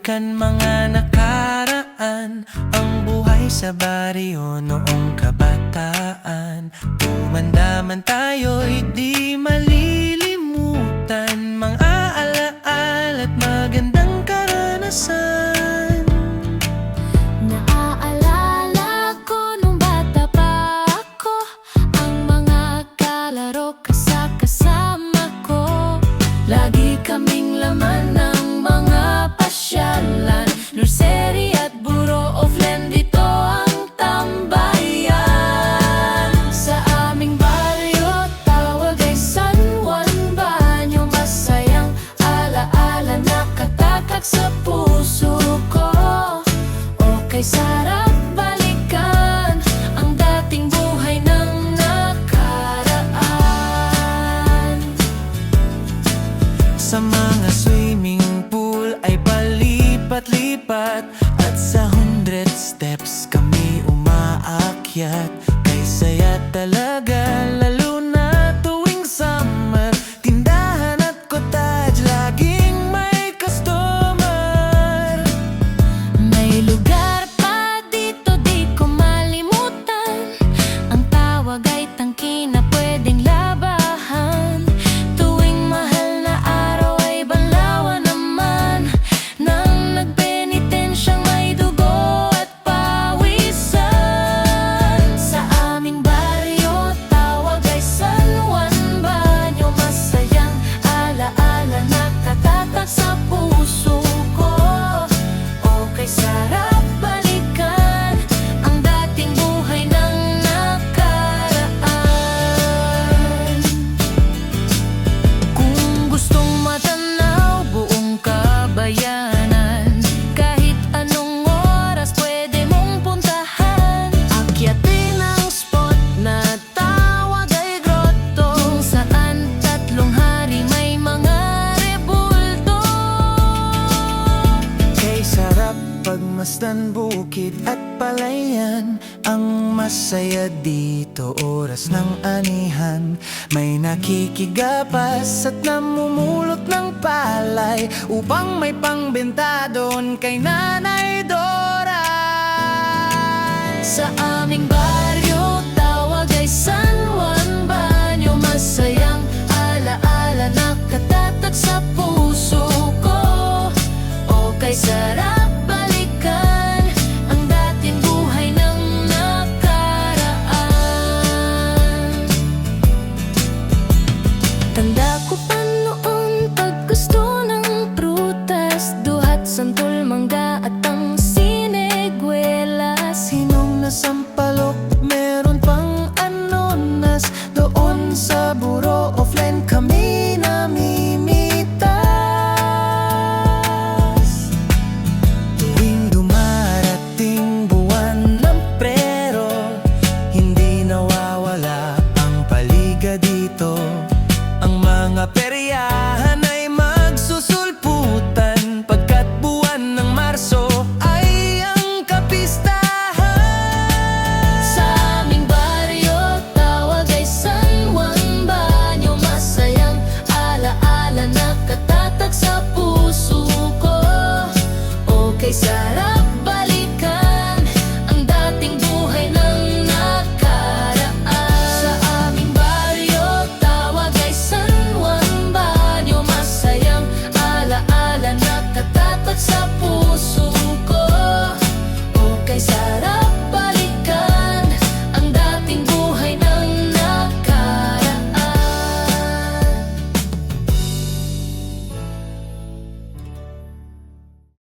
balikan mga nakaraan, ang buhay sa baryo noong kabataan. Tumanda man tayo'y di malilimutan, mga alaala at magandang karanasan. Naaalala ko nung bata pa ako, ang mga kalaro kasama ko. Lagi kaming laman ng mga pasyalan, nursery at Bureau of Land, dito ang tambayan. Sa aming baryo, tawag ay San Juan Banyo, masayang alaala nakatatak sa puso ko. Okay, sarap balikan ang dating buhay ng nakaraan. Sa mga swimming pool ay palipat-lipat, at sa 100 steps kami umaakyat. Kay saya talaga, lalo na tuwing summer. Tindahan at cottage, laging may customer. May lugar pa dito di ko malimutan, ang tawag ay tangki na pwedeng labahan. Tuwing mahal na araw ay banlawan naman, nang nagpenitensyang may dugo at pawisan. Sa aming baryo, tawag ay San Juan Banyo, masayang alaala nakatatak sa puso ko. Okay, sarap balikan ang dating buhay ng nakaraan. Kung gustong matanaw buong kabayanan, kahit anong oras pwede mong puntahan. Akyatin ang spot na tawag ay grotto, kung saan 3 hari may mga rebulto. Kay sarap pagmasdan bukid at palayan, ang masaya dito oras ng anihan. May nakikigapas at namumulot ng palay, upang may pangbenta doon kay Nanay Dora. Sa aming baryo, tawag ay San Juan Banyo, masayang alaala nakatatak sa puso ko. Okay, sarap balikan ang dating buhay ng nakaraan. Tanda ko pa noon pag gusto ng prutas, duhat, santol, mangga at ang siniguela. Sinong nasampa